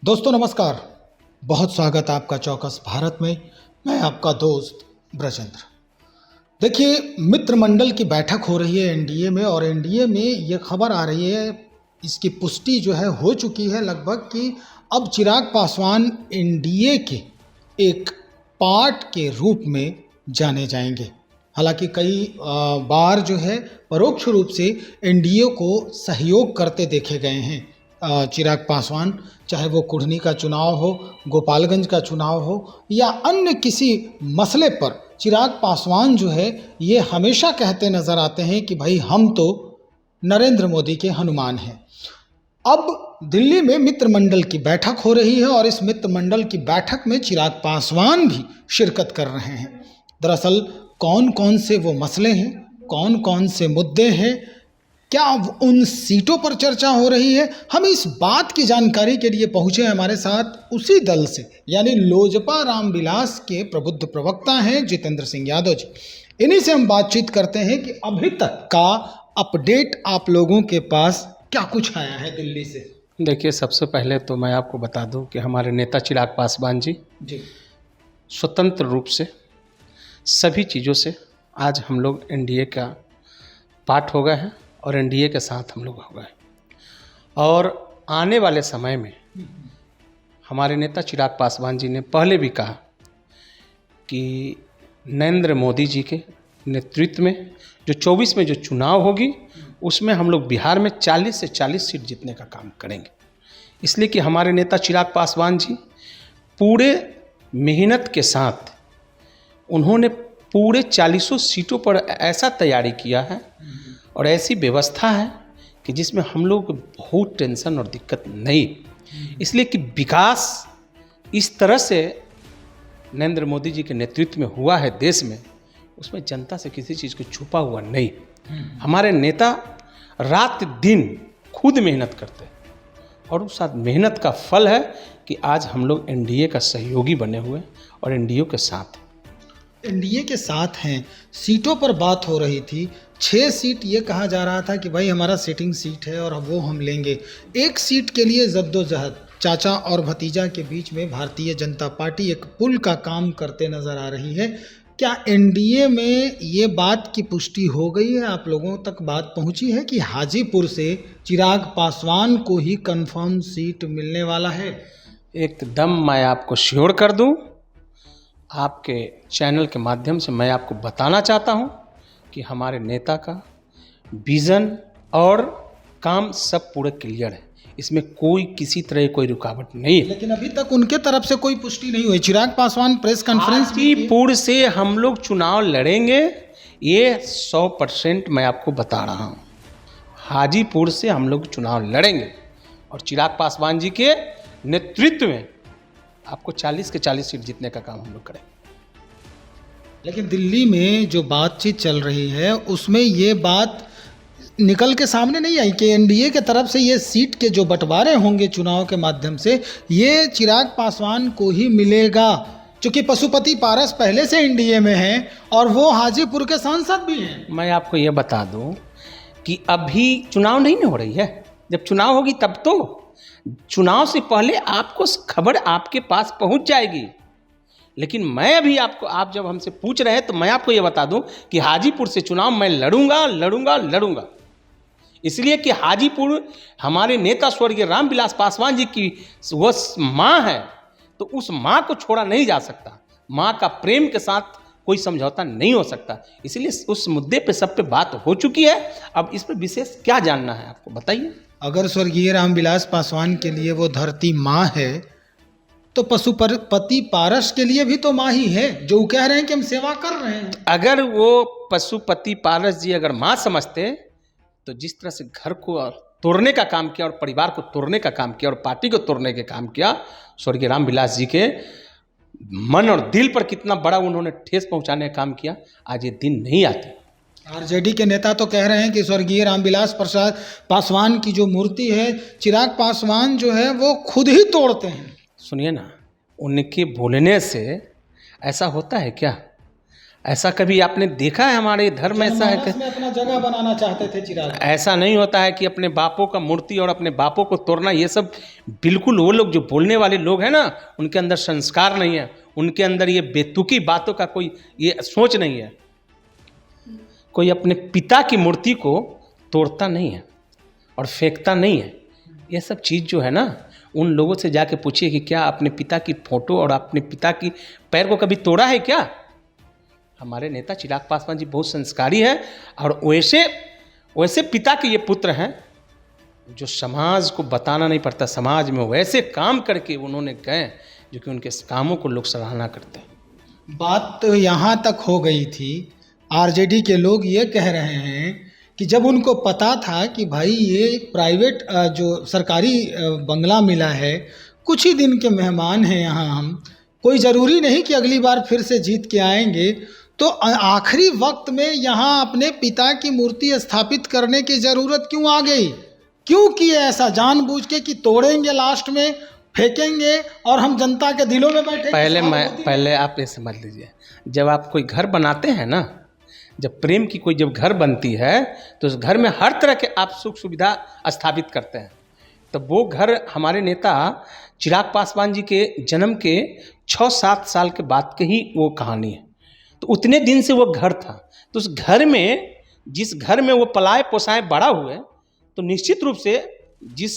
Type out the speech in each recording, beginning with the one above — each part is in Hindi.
दोस्तों नमस्कार, बहुत स्वागत है आपका चौकस भारत में। मैं आपका दोस्त ब्रजेंद्र। देखिए, मित्र मंडल की बैठक हो रही है एनडीए में, और एनडीए में ये खबर आ रही है, इसकी पुष्टि जो है हो चुकी है लगभग, कि अब चिराग पासवान एनडीए के एक पार्ट के रूप में जाने जाएंगे। हालांकि कई बार जो है परोक्ष रूप से एनडीए को सहयोग करते देखे गए हैं चिराग पासवान, चाहे वो कुढ़नी का चुनाव हो, गोपालगंज का चुनाव हो, या अन्य किसी मसले पर चिराग पासवान जो है ये हमेशा कहते नजर आते हैं कि भाई हम तो नरेंद्र मोदी के हनुमान हैं। अब दिल्ली में मित्र मंडल की बैठक हो रही है, और इस मित्र मंडल की बैठक में चिराग पासवान भी शिरकत कर रहे हैं। दरअसल कौन कौन से वो मसले हैं, कौन कौन से मुद्दे हैं, क्या उन सीटों पर चर्चा हो रही है, हम इस बात की जानकारी के लिए पहुंचे हमारे साथ उसी दल से, यानी लोजपा रामविलास के प्रबुद्ध प्रवक्ता हैं जितेंद्र सिंह यादव जी। इन्हीं से हम बातचीत करते हैं कि अभी तक का अपडेट आप लोगों के पास क्या कुछ आया है दिल्ली से। देखिए, सबसे पहले तो मैं आपको बता दूं कि हमारे नेता चिराग पासवान जी स्वतंत्र रूप से सभी चीज़ों से आज हम लोग एनडीए का पार्ट हो गए हैं और एनडीए के साथ हम लोग हो गए। और आने वाले समय में हमारे नेता चिराग पासवान जी ने पहले भी कहा कि नरेंद्र मोदी जी के नेतृत्व में जो 24 में जो चुनाव होगी उसमें हम लोग बिहार में 40 से 40 सीट जीतने का काम करेंगे। इसलिए कि हमारे नेता चिराग पासवान जी पूरे मेहनत के साथ उन्होंने पूरे 40 सीटों पर ऐसा तैयारी किया है और ऐसी व्यवस्था है कि जिसमें हम लोग बहुत टेंशन और दिक्कत नहीं। इसलिए कि विकास इस तरह से नरेंद्र मोदी जी के नेतृत्व में हुआ है देश में, उसमें जनता से किसी चीज़ को छुपा हुआ नहीं। हमारे नेता रात दिन खुद मेहनत करते हैं और उस साथ मेहनत का फल है कि आज हम लोग एनडीए का सहयोगी बने हुए और एनडीए के साथ हैं। सीटों पर बात हो रही थी, 6 सीट ये कहा जा रहा था कि भाई हमारा सिटिंग सीट है और वो हम लेंगे। एक सीट के लिए जद्दोजहद चाचा और भतीजा के बीच में भारतीय जनता पार्टी एक पुल का काम करते नजर आ रही है। क्या एनडीए में ये बात की पुष्टि हो गई है, आप लोगों तक बात पहुंची है कि हाजीपुर से चिराग पासवान को ही कंफर्म सीट मिलने वाला है? एकदम मैं आपको श्योर कर दूं, आपके चैनल के माध्यम से मैं आपको बताना चाहता हूं कि हमारे नेता का विज़न और काम सब पूरे क्लियर है, इसमें कोई किसी तरह कोई रुकावट नहीं है। लेकिन अभी तक उनके तरफ से कोई पुष्टि नहीं हुई। चिराग पासवान प्रेस कॉन्फ्रेंस हाजीपुर से हम लोग चुनाव लड़ेंगे, ये 100% मैं आपको बता रहा हूँ। हाजीपुर से हम लोग चुनाव लड़ेंगे और चिराग पासवान जी के नेतृत्व में आपको 40 के 40 सीट जीतने का काम हम लोग करेंगे। लेकिन दिल्ली में जो बातचीत चल रही है उसमें ये बात निकल के सामने नहीं आई कि एनडीए के तरफ से ये सीट के जो बंटवारे होंगे चुनाव के माध्यम से, ये चिराग पासवान को ही मिलेगा, क्योंकि पशुपति पारस पहले से एनडीए में हैं और वो हाजीपुर के सांसद भी हैं। मैं आपको ये बता दूं कि अभी चुनाव नहीं हो रही है, जब चुनाव होगी तब तो चुनाव से पहले आपको खबर आपके पास पहुंच जाएगी। लेकिन मैं अभी आपको, आप जब हमसे पूछ रहे हैं तो मैं आपको ये बता दूं कि हाजीपुर से चुनाव मैं लड़ूंगा। इसलिए कि हाजीपुर हमारे नेता स्वर्गीय रामविलास पासवान जी की वो माँ है, तो उस माँ को छोड़ा नहीं जा सकता। माँ का प्रेम के साथ कोई समझौता नहीं हो सकता। इसलिए उस मुद्दे पे सब पे बात हो चुकी है। अब इस पे विशेष क्या जानना है आपको बताइए। अगर स्वर्गीय रामविलास पासवान के लिए वो धरती माँ है, तो पशुपति पारस के लिए भी तो माँ ही है, जो कह रहे हैं कि हम सेवा कर रहे हैं। अगर वो पशुपति पारस जी अगर माँ समझते तो जिस तरह से घर को तोड़ने का काम किया और परिवार को तोड़ने का काम किया और पार्टी को तोड़ने का काम किया, स्वर्गीय रामविलास जी के मन और दिल पर कितना बड़ा उन्होंने ठेस पहुंचाने का काम किया, आज ये दिन नहीं आते। आरजेडी के नेता तो कह रहे हैं कि स्वर्गीय रामविलास प्रसाद पासवान की जो मूर्ति है, चिराग पासवान जो है वो खुद ही तोड़ते हैं। सुनिए ना, उनके बोलने से ऐसा होता है क्या? ऐसा कभी आपने देखा है हमारे धर्म में? ऐसा है जनमानस में अपना जगह बनाना चाहते थे चिराग। ऐसा नहीं होता है कि अपने बापों का मूर्ति और अपने बापों को तोड़ना, ये सब बिल्कुल वो लोग जो बोलने वाले लोग हैं ना, उनके अंदर संस्कार नहीं है, उनके अंदर ये बेतुकी बातों का कोई ये सोच नहीं है। कोई अपने पिता की मूर्ति को तोड़ता नहीं है और फेंकता नहीं है। ये सब चीज़ जो है ना, उन लोगों से जाके पूछिए कि क्या अपने पिता की फोटो और अपने पिता की पैर को कभी तोड़ा है क्या? हमारे नेता चिराग पासवान जी बहुत संस्कारी है और वैसे पिता के ये पुत्र हैं जो समाज को बताना नहीं पड़ता, समाज में वैसे काम करके उन्होंने गए जो कि उनके कामों को लोग सराहना करते हैं। बात तो यहाँ तक हो गई थी, आरजेडी के लोग ये कह रहे हैं कि जब उनको पता था कि भाई ये प्राइवेट जो सरकारी बंगला मिला है, कुछ ही दिन के मेहमान हैं यहाँ हम, कोई ज़रूरी नहीं कि अगली बार फिर से जीत के आएंगे, तो आखिरी वक्त में यहाँ अपने पिता की मूर्ति स्थापित करने की ज़रूरत क्यों आ गई? क्यों किए ऐसा जानबूझ के कि तोड़ेंगे, लास्ट में फेंकेंगे और हम जनता के दिलों में बैठे? पहले आप ये समझ लीजिए, जब आप कोई घर बनाते हैं ना, जब प्रेम की कोई जब घर बनती है तो उस घर में हर तरह के आप सुख सुविधा स्थापित करते हैं। तो वो घर हमारे नेता चिराग पासवान जी के जन्म के 6-7 साल के बाद के ही वो कहानी है। तो उतने दिन से वो घर था, तो उस घर में, जिस घर में वो पलाए पोसाए बड़ा हुए, तो निश्चित रूप से जिस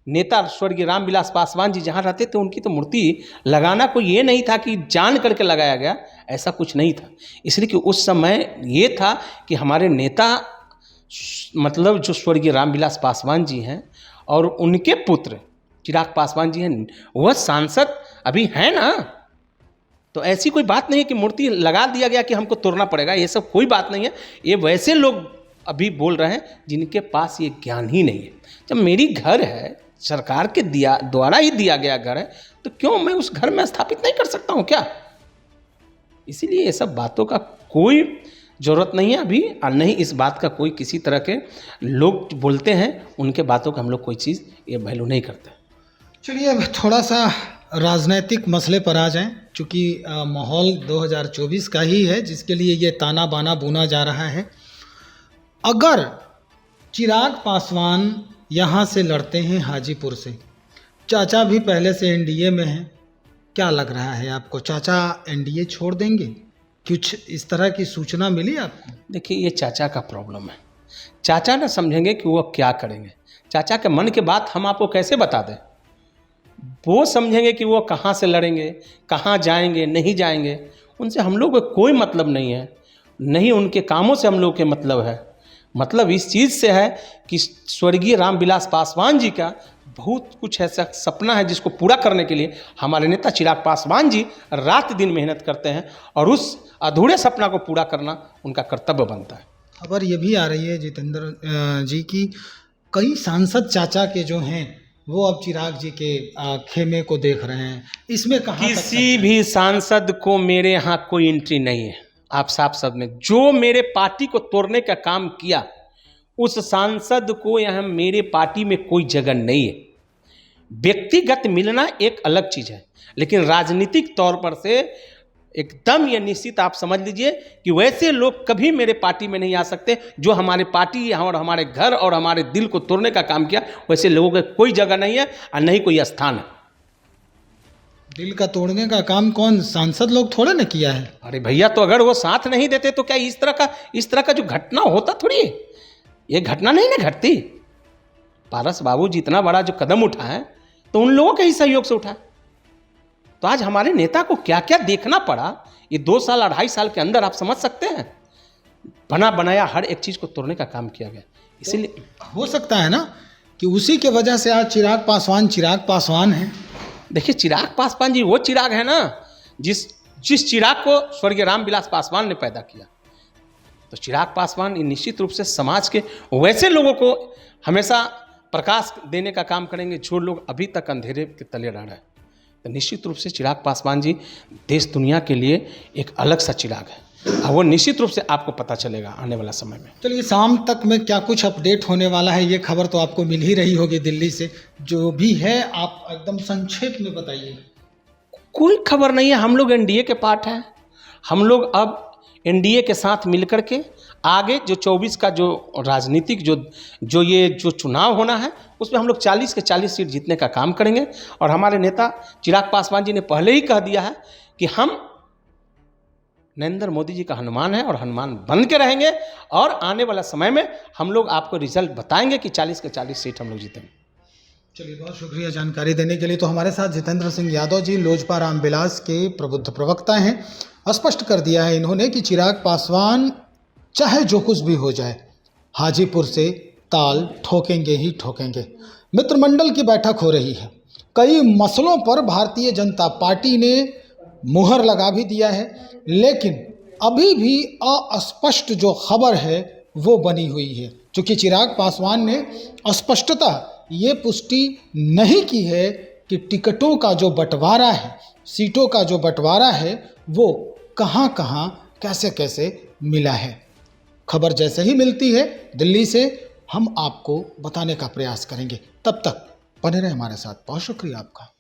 नेता स्वर्गीय रामविलास पासवान जी जहाँ रहते थे उनकी तो मूर्ति लगाना कोई ये नहीं था कि जान करके लगाया गया, ऐसा कुछ नहीं था। इसलिए कि उस समय ये था कि हमारे नेता मतलब जो स्वर्गीय रामविलास पासवान जी हैं और उनके पुत्र चिराग पासवान जी हैं, वह सांसद अभी हैं ना, तो ऐसी कोई बात नहीं है कि मूर्ति लगा दिया गया कि हमको तोड़ना पड़ेगा, ये सब कोई बात नहीं है। ये वैसे लोग अभी बोल रहे हैं जिनके पास ये ज्ञान ही नहीं है। जब मेरी घर है, सरकार के द्वारा ही दिया गया घर है, तो क्यों मैं उस घर में स्थापित नहीं कर सकता हूँ क्या? इसीलिए ये सब बातों का कोई ज़रूरत नहीं है अभी, और नहीं इस बात का कोई किसी तरह के लोग बोलते हैं उनके बातों का हम लोग कोई चीज़ ये वैल्यू नहीं करते। चलिए अब थोड़ा सा राजनीतिक मसले पर आ जाएं, चूँकि माहौल 2024 का ही है जिसके लिए ये ताना बाना बुना जा रहा है। अगर चिराग पासवान यहाँ से लड़ते हैं हाजीपुर से, चाचा भी पहले से एनडीए में हैं, क्या लग रहा है आपको, चाचा एनडीए छोड़ देंगे? कुछ इस तरह की सूचना मिली आपको? देखिए, ये चाचा का प्रॉब्लम है। चाचा ना समझेंगे कि वो क्या करेंगे। चाचा के मन की बात हम आपको कैसे बता दें? वो समझेंगे कि वो कहाँ से लड़ेंगे, कहाँ जाएंगे, नहीं जाएंगे, उनसे हम लोग को कोई मतलब नहीं है, नहीं उनके कामों से हम लोग के मतलब है। मतलब इस चीज़ से है कि स्वर्गीय रामविलास पासवान जी का बहुत कुछ ऐसा सपना है जिसको पूरा करने के लिए हमारे नेता चिराग पासवान जी रात दिन मेहनत करते हैं और उस अधूरे सपना को पूरा करना उनका कर्तव्य बनता है। खबर ये भी आ रही है जितेंद्र जी की कई सांसद चाचा के जो हैं वो अब चिराग जी के खेमे को देख रहे हैं, इसमें कहाँ किसी भी सांसद को मेरे यहाँ कोई एंट्री नहीं है। आप साफ शब्द में, जो मेरे पार्टी को तोड़ने का काम किया उस सांसद को यहाँ मेरे पार्टी में कोई जगह नहीं है। व्यक्तिगत मिलना एक अलग चीज़ है, लेकिन राजनीतिक तौर पर से एकदम ये निश्चित आप समझ लीजिए कि वैसे लोग कभी मेरे पार्टी में नहीं आ सकते जो हमारे पार्टी और हमारे घर और हमारे दिल को तोड़ने का काम किया। वैसे लोगों का कोई जगह नहीं है और नहीं कोई स्थान है। दिल का तोड़ने का काम कौन सांसद लोग थोड़े ना किया है। अरे भैया, तो अगर वो साथ नहीं देते तो क्या इस तरह का जो घटना होता थोड़ी है, ये घटना नहीं ना घटती। पारस बाबू जितना बड़ा जो कदम उठा है तो उन लोगों के ही सहयोग से उठा। तो आज हमारे नेता को क्या क्या देखना पड़ा ये 2 साल 2.5 साल के अंदर, आप समझ सकते हैं। बना बनाया हर एक चीज़ को तोड़ने का काम किया गया। इसीलिए तो हो सकता है ना कि उसी के वजह से आज चिराग पासवान हैं। देखिए, चिराग पासवान जी वो चिराग है ना जिस चिराग को स्वर्गीय रामविलास पासवान ने पैदा किया। तो चिराग पासवान निश्चित रूप से समाज के वैसे लोगों को हमेशा प्रकाश देने का काम करेंगे जो लोग अभी तक अंधेरे के तले रह रहे हैं। तो निश्चित रूप से चिराग पासवान जी देश दुनिया के लिए एक अलग सा चिराग है और वो निश्चित रूप से आपको पता चलेगा आने वाला समय में। चलिए, शाम तक में क्या कुछ अपडेट होने वाला है, ये खबर तो आपको मिल ही रही होगी दिल्ली से, जो भी है आप एकदम संक्षेप में बताइए। कोई खबर नहीं है। हम लोग एनडीए के पार्ट हैं। हम लोग अब एनडीए के साथ मिलकर के आगे जो 24 का जो राजनीतिक जो चुनाव होना है उसमें हम लोग 40 के 40 सीट जीतने का काम करेंगे। और हमारे नेता चिराग पासवान जी ने पहले ही कह दिया है कि हम नरेंद्र मोदी जी का हनुमान है और हनुमान बन के रहेंगे, और आने वाला समय में हम लोग आपको रिजल्ट बताएंगे कि 40 के 40 सीट हम लोग जीतेंगे। चलिए, बहुत शुक्रिया जानकारी देने के लिए। तो हमारे साथ जितेंद्र सिंह यादव जी लोजपा रामविलास के प्रबुद्ध प्रवक्ता हैं। स्पष्ट कर दिया है इन्होंने कि चिराग पासवान चाहे जो कुछ भी हो जाए हाजीपुर से ताल ठोकेंगे ही ठोकेंगे। मित्रमंडल की बैठक हो रही है, कई मसलों पर भारतीय जनता पार्टी ने मुहर लगा भी दिया है, लेकिन अभी भी अस्पष्ट जो खबर है वो बनी हुई है, क्योंकि चिराग पासवान ने स्पष्टतः ये पुष्टि नहीं की है कि टिकटों का जो बंटवारा है, सीटों का जो बंटवारा है, वो कहाँ कहाँ कैसे कैसे मिला है। खबर जैसे ही मिलती है दिल्ली से हम आपको बताने का प्रयास करेंगे। तब तक बने रहे हमारे साथ। बहुत शुक्रिया आपका।